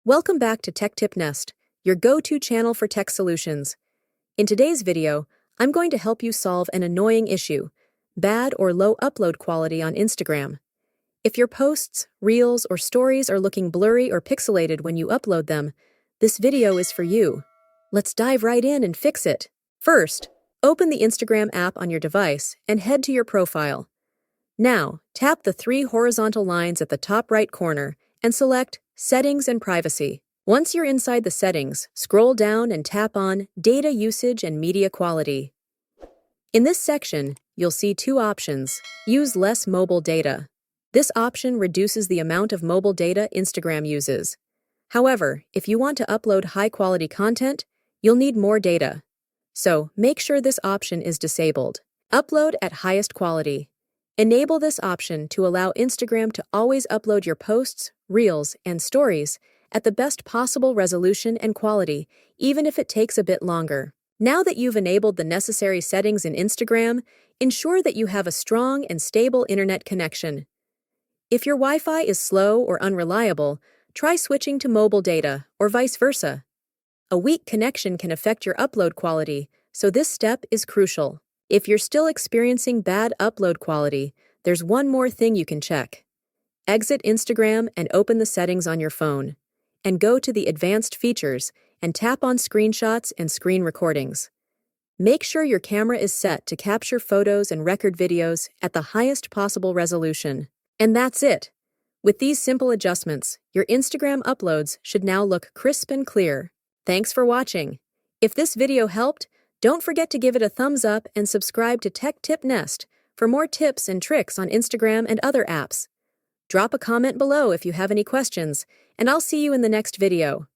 Welcome back to Tech Tip Nest, your go-to channel for tech solutions. In today's video, I'm going to help you solve an annoying issue: bad or low upload quality on Instagram. If your posts, reels, or stories are looking blurry or pixelated when you upload them, this video is for you. Let's dive right in and fix it. First, open the Instagram app on your device and head to your profile. Now, tap the three horizontal lines at the top right corner and select Settings and Privacy. Once you're inside the settings, scroll down and tap on Data Usage and Media Quality. In this section, you'll see two options. Use less mobile data. This option reduces the amount of mobile data Instagram uses. However, if you want to upload high-quality content, you'll need more data. So, make sure this option is disabled. Upload at highest quality. Enable this option to allow Instagram to always upload your posts, reels, and stories at the best possible resolution and quality, even if it takes a bit longer. Now that you've enabled the necessary settings in Instagram, ensure that you have a strong and stable internet connection. If your Wi-Fi is slow or unreliable, try switching to mobile data or vice versa. A weak connection can affect your upload quality, so this step is crucial. If you're still experiencing bad upload quality, there's one more thing you can check. Exit Instagram and open the settings on your phone, and go to the Advanced Features and tap on Screenshots and Screen Recordings. Make sure your camera is set to capture photos and record videos at the highest possible resolution. And that's it. With these simple adjustments, your Instagram uploads should now look crisp and clear. Thanks for watching. If this video helped, don't forget to give it a thumbs up and subscribe to Tech Tip Nest for more tips and tricks on Instagram and other apps. Drop a comment below if you have any questions, and I'll see you in the next video.